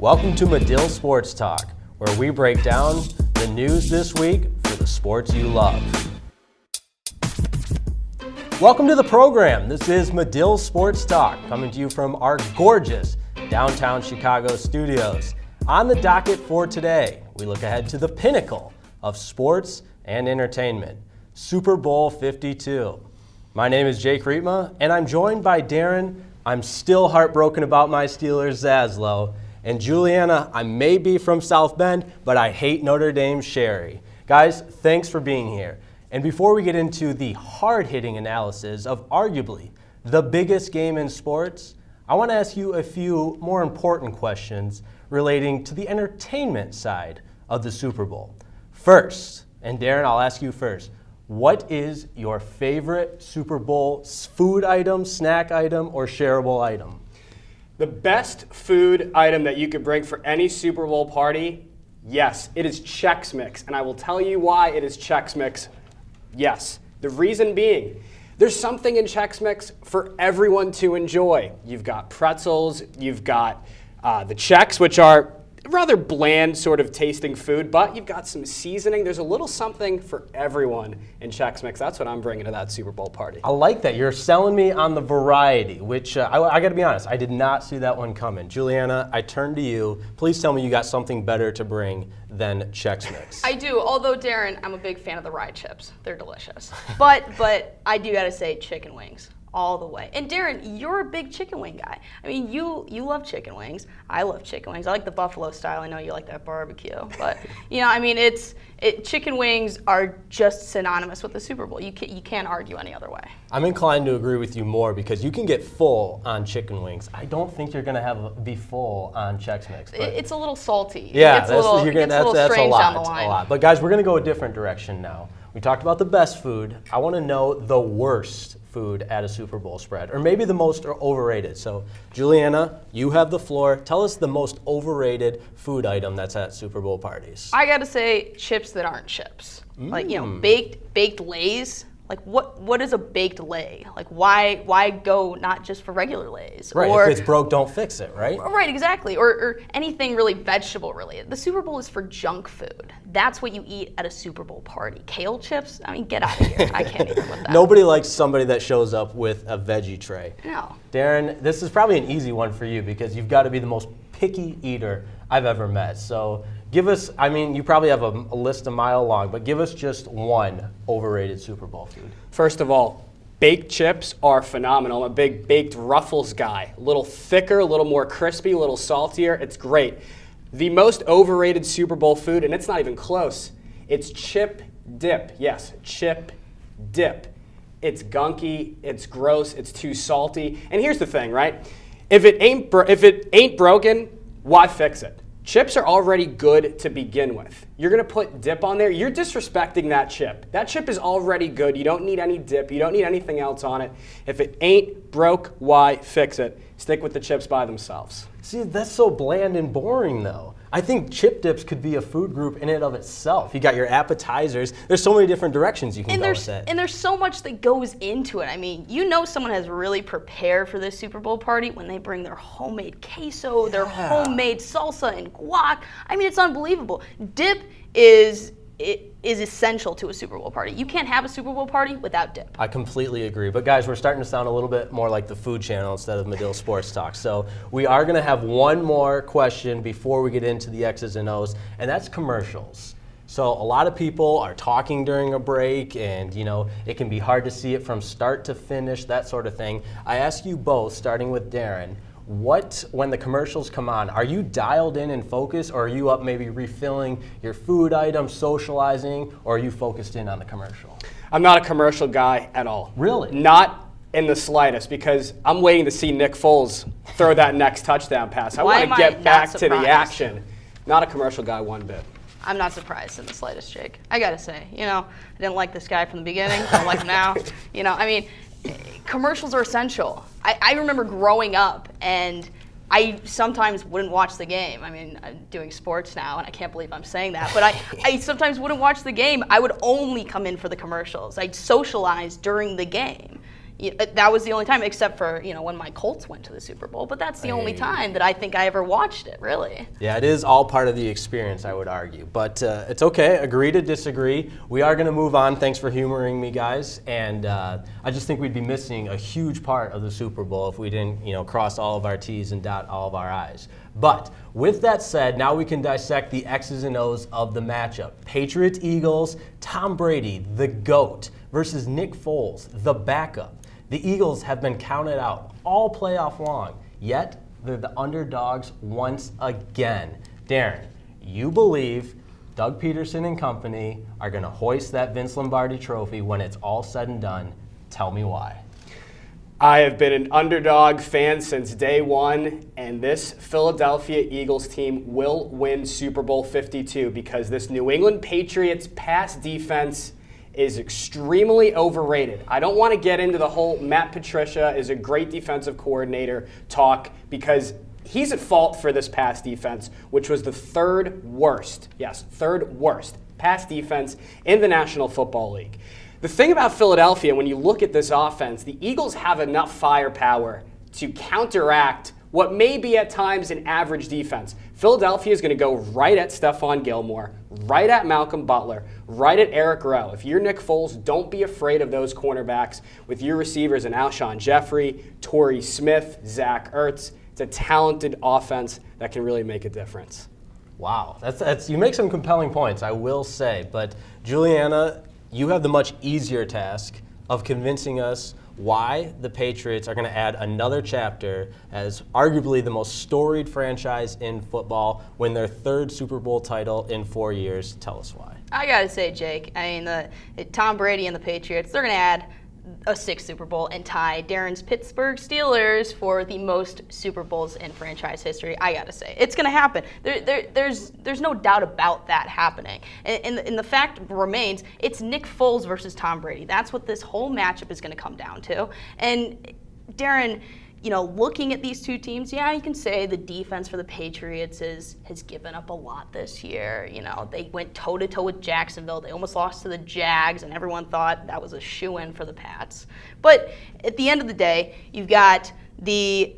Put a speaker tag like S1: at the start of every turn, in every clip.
S1: Welcome to Medill Sports Talk, where we break down the news this week for the sports you love. Welcome to the program. This is Medill Sports Talk, coming to you from our gorgeous downtown Chicago studios. On the docket for today, we look ahead to the pinnacle of sports and entertainment, Super Bowl 52. My name is Jake Riepma, and I'm joined by Darren. I'm still heartbroken about my Steelers, Zaslau. And Juliana, I may be from South Bend, but I hate Notre Dame, Sherry. Guys, thanks for being here. And before we get into the hard-hitting analysis of arguably the biggest game in sports, I want to ask you a few more important questions relating to the entertainment side of the Super Bowl. First, and Darren, I'll ask you first, what is your favorite Super Bowl food item, snack item, or shareable item?
S2: The best food item that you could bring for any Super Bowl party, yes, it is Chex Mix. And I will tell you why it is Chex Mix. Yes. The reason being, there's something in Chex Mix for everyone to enjoy. You've got pretzels, you've got the Chex, which are rather bland sort of tasting food, but you've got some seasoning. There's a little something for everyone in Chex Mix. That's what I'm bringing to that Super Bowl party.
S1: I like that. You're selling me on the variety, which I got to be honest, I did not see that one coming. Juliana, I turn to you. Please tell me you got something better to bring than Chex Mix.
S3: I do, although Darren, I'm a big fan of the rye chips. They're delicious. But I do got to say chicken wings. All the way. And Darren, you're a big chicken wing guy. I mean, you love chicken wings. I love chicken wings. I like the buffalo style. I know you like that barbecue. But, I mean, chicken wings are just synonymous with the Super Bowl. You can't argue any other way.
S1: I'm inclined to agree with you more because you can get full on chicken wings. I don't think you're going to be full on Chex Mix.
S3: It's a little salty.
S1: Yeah,
S3: that's a little strange down the line.
S1: A lot. But guys, we're going to go a different direction now. We talked about the best food. I want to know the worst food at a Super Bowl spread, or maybe the most overrated. So, Juliana, you have the floor. Tell us the most overrated food item that's at Super Bowl parties.
S3: I gotta say, chips that aren't chips. Like, baked Lays. Like, what is a baked lay? Like, why go not just for regular Lays?
S1: Right, if it's broke, don't fix it, right?
S3: Right, exactly. Or anything really vegetable related. The Super Bowl is for junk food. That's what you eat at a Super Bowl party. Kale chips? I mean, get out of here. I can't even with that.
S1: Nobody likes somebody that shows up with a veggie tray.
S3: No.
S1: Darren, this is probably an easy one for you because you've got to be the most picky eater I've ever met. So give us, you probably have a list a mile long, but give us just one overrated Super Bowl food.
S2: First of all, baked chips are phenomenal. I'm a big baked Ruffles guy. A little thicker, a little more crispy, a little saltier. It's great. The most overrated Super Bowl food, and it's not even close, it's chip dip. Yes, chip dip. It's gunky, it's gross, it's too salty. And here's the thing, right? If it ain't broken, why fix it? Chips are already good to begin with. You're going to put dip on there. You're disrespecting that chip. That chip is already good. You don't need any dip. You don't need anything else on it. If it ain't broke, why fix it? Stick with the chips by themselves.
S1: See, that's so bland and boring, though. I think chip dips could be a food group in and of itself. You got your appetizers. There's so many different directions you can go with it.
S3: And there's so much that goes into it. I mean, someone has really prepared for this Super Bowl party when they bring their homemade queso, their homemade salsa and guac. I mean, it's unbelievable. Dip is essential to a Super Bowl party. You can't have a Super Bowl party without dip.
S1: I completely agree. But guys, we're starting to sound a little bit more like the Food Channel instead of Medill Sports Talk. So we are going to have one more question before we get into the X's and O's, and that's commercials. So a lot of people are talking during a break, and it can be hard to see it from start to finish, that sort of thing. I ask you both, starting with Darren, when the commercials come on, are you dialed in and focused, or are you up maybe refilling your food items, socializing, or are you focused in on the commercial?
S2: I'm not a commercial guy at all.
S1: Really?
S2: Not in the slightest, because I'm waiting to see Nick Foles throw that next touchdown pass. I want to get back to the action. Not a commercial guy one bit.
S3: I'm not surprised in the slightest, Jake. I gotta say, I didn't like this guy from the beginning. Don't like him now. Commercials are essential. I remember growing up, and I sometimes wouldn't watch the game. I mean, I'm doing sports now, and I can't believe I'm saying that. But I sometimes wouldn't watch the game. I would only come in for the commercials. I'd socialize during the game. That was the only time, except for when my Colts went to the Super Bowl. But that's the only time that I think I ever watched it, really.
S1: Yeah, it is all part of the experience, I would argue. But it's okay. Agree to disagree. We are going to move on. Thanks for humoring me, guys. And I just think we'd be missing a huge part of the Super Bowl if we didn't, cross all of our T's and dot all of our I's. But with that said, now we can dissect the X's and O's of the matchup. Patriots-Eagles, Tom Brady, the GOAT, versus Nick Foles, the backup. The Eagles have been counted out all playoff long, yet they're the underdogs once again. Darren, you believe Doug Peterson and company are going to hoist that Vince Lombardi trophy when it's all said and done. Tell me why.
S2: I have been an underdog fan since day one, and this Philadelphia Eagles team will win Super Bowl 52 because this New England Patriots pass defense is extremely overrated. I don't want to get into the whole Matt Patricia is a great defensive coordinator talk because he's at fault for this pass defense, which was the third worst pass defense in the National Football League. The thing about Philadelphia, when you look at this offense, the Eagles have enough firepower to counteract what may be at times an average defense. Philadelphia is going to go right at Stephon Gilmore, right at Malcolm Butler, right at Eric Rowe. If you're Nick Foles, don't be afraid of those cornerbacks with your receivers in Alshon Jeffrey, Torrey Smith, Zach Ertz. It's a talented offense that can really make a difference.
S1: Wow, that's you make some compelling points, I will say. But Juliana, you have the much easier task of convincing us why the Patriots are going to add another chapter as arguably the most storied franchise in football, win their third Super Bowl title in 4 years. Tell us why.
S3: I got to say, Jake, Tom Brady and the Patriots, they're going to add a sixth Super Bowl and tie Darren's Pittsburgh Steelers for the most Super Bowls in franchise history. I gotta say, it's gonna happen. There's no doubt about that happening. And the fact remains, it's Nick Foles versus Tom Brady. That's what this whole matchup is gonna come down to. And Darren, looking at these two teams, yeah, you can say the defense for the Patriots has given up a lot this year. They went toe-to-toe with Jacksonville. They almost lost to the Jags, and everyone thought that was a shoo-in for the Pats. But at the end of the day, you've got the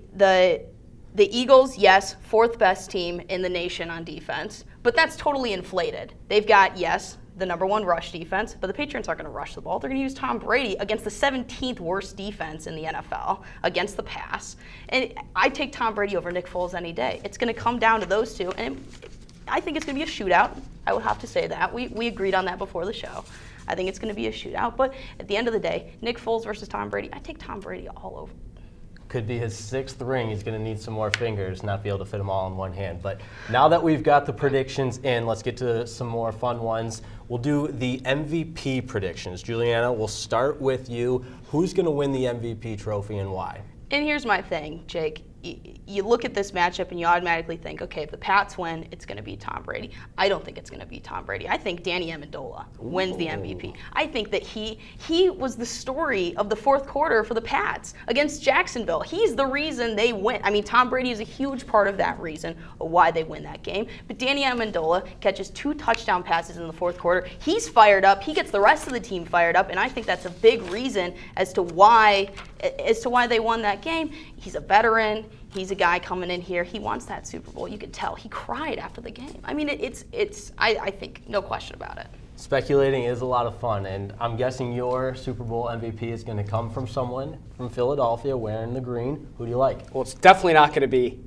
S3: Eagles, yes, fourth best team in the nation on defense, but that's totally inflated. They've got, yes, the number one rush defense, but the Patriots aren't going to rush the ball. They're going to use Tom Brady against the 17th worst defense in the NFL against the pass. And I take Tom Brady over Nick Foles any day. It's going to come down to those two, and I think it's going to be a shootout. I would have to say that. We agreed on that before the show. I think it's going to be a shootout, but at the end of the day, Nick Foles versus Tom Brady, I take Tom Brady all over.
S1: Could be his sixth ring. He's going to need some more fingers, not be able to fit them all in one hand. But now that we've got the predictions in, let's get to some more fun ones. We'll do the MVP predictions. Juliana, we'll start with you. Who's going to win the MVP trophy and why?
S3: And here's my thing, Jake. You look at this matchup and you automatically think, okay, if the Pats win, it's going to be Tom Brady. I don't think it's going to be Tom Brady. I think Danny Amendola wins the MVP. I think that he was the story of the fourth quarter for the Pats against Jacksonville. He's the reason they win. I mean, Tom Brady is a huge part of that reason of why they win that game. But Danny Amendola catches 2 touchdown passes in the fourth quarter. He's fired up. He gets the rest of the team fired up, and I think that's a big reason as to why they won that game. He's a veteran. He's a guy coming in here. He wants that Super Bowl. You could tell. He cried after the game. I mean, I think, no question about it.
S1: Speculating is a lot of fun, and I'm guessing your Super Bowl MVP is going to come from someone from Philadelphia wearing the green. Who do you like?
S2: Well, it's definitely not going to be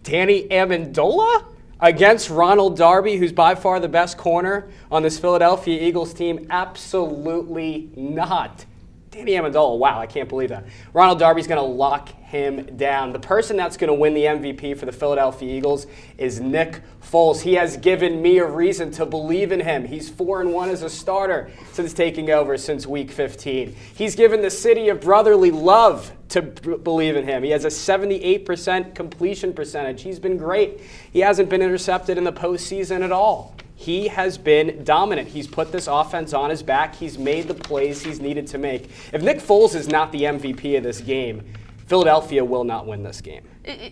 S2: Danny Amendola against Ronald Darby, who's by far the best corner on this Philadelphia Eagles team. Absolutely not. Danny Amendola, wow, I can't believe that. Ronald Darby's going to lock him down. The person that's going to win the MVP for the Philadelphia Eagles is Nick Foles. He has given me a reason to believe in him. He's 4-1 as a starter since taking over since Week 15. He's given the city of brotherly love to believe in him. He has a 78% completion percentage. He's been great. He hasn't been intercepted in the postseason at all. He has been dominant. He's put this offense on his back. He's made the plays he's needed to make. If Nick Foles is not the MVP of this game, Philadelphia will not win this game.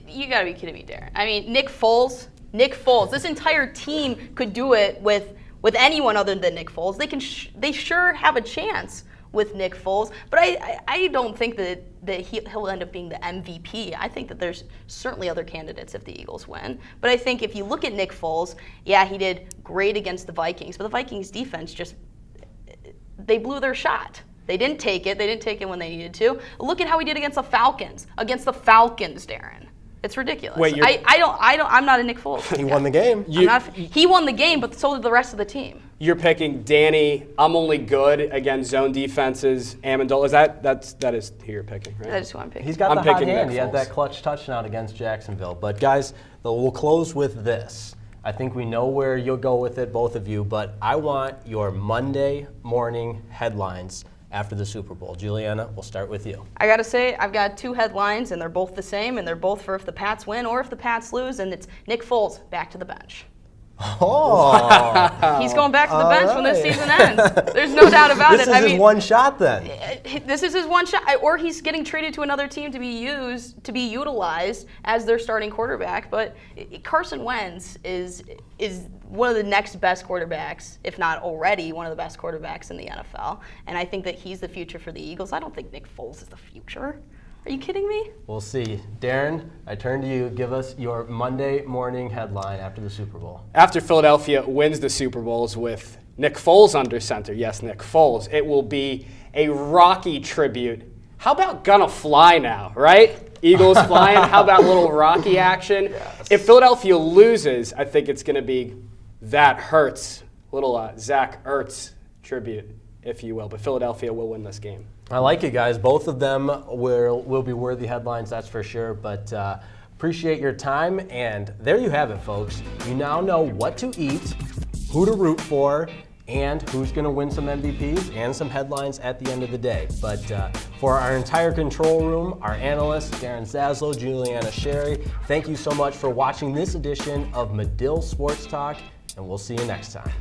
S3: You got to be kidding me, Darren. I mean, Nick Foles. This entire team could do it with anyone other than Nick Foles. They sure have a chance with Nick Foles, but I don't think that he'll end up being the MVP. I think that there's certainly other candidates if the Eagles win. But I think if you look at Nick Foles, yeah, he did great against the Vikings, but the Vikings defense they blew their shot. They didn't take it. They didn't take it when they needed to. Look at how he did against the Falcons. Against the Falcons, Darren. It's ridiculous.
S2: Wait,
S3: I'm not a Nick Foles fan.
S1: He won the game.
S3: He won the game, but so did the rest of the team.
S2: You're picking Danny. I'm only good against zone defenses. Amendola. That is who you're picking, right?
S3: That is who I'm picking.
S1: He's got
S2: I'm
S1: the hot
S2: picking
S1: hand.
S2: Nick
S1: He had
S2: Foles.
S1: that clutch touchdown against Jacksonville. But guys, we'll close with this. I think we know where you'll go with it, both of you, but I want your Monday morning headlines after the Super Bowl. Juliana, we'll start with you.
S3: I got to say, I've got two headlines, and they're both the same, and they're both for if the Pats win or if the Pats lose, and it's Nick Foles back to the bench.
S1: Oh,
S3: He's going back to the
S1: All
S3: bench when this
S1: right.
S3: season ends. There's no doubt about
S1: this
S3: it.
S1: is his one shot then.
S3: This is his one shot, or he's getting traded to another team to be utilized as their starting quarterback. But Carson Wentz is one of the next best quarterbacks, if not already one of the best quarterbacks in the NFL. And I think that he's the future for the Eagles. I don't think Nick Foles is the future. Are you kidding me?
S1: We'll see. Darren, I turn to you. Give us your Monday morning headline after the Super Bowl.
S2: After Philadelphia wins the Super Bowls with Nick Foles under center, yes, Nick Foles, it will be a Rocky tribute. How about Gonna Fly now, right? Eagles flying. How about a little Rocky action?
S1: Yes.
S2: If Philadelphia loses, I think it's going to be That Hurts, little Zach Ertz tribute, if you will. But Philadelphia will win this game.
S1: I like it, guys. Both of them will be worthy headlines, that's for sure. But appreciate your time. And there you have it, folks. You now know what to eat, who to root for, and who's going to win some MVPs and some headlines at the end of the day. But for our entire control room, our analysts, Darren Zaslau, Juliana Sherry, thank you so much for watching this edition of Medill Sports Talk, and we'll see you next time.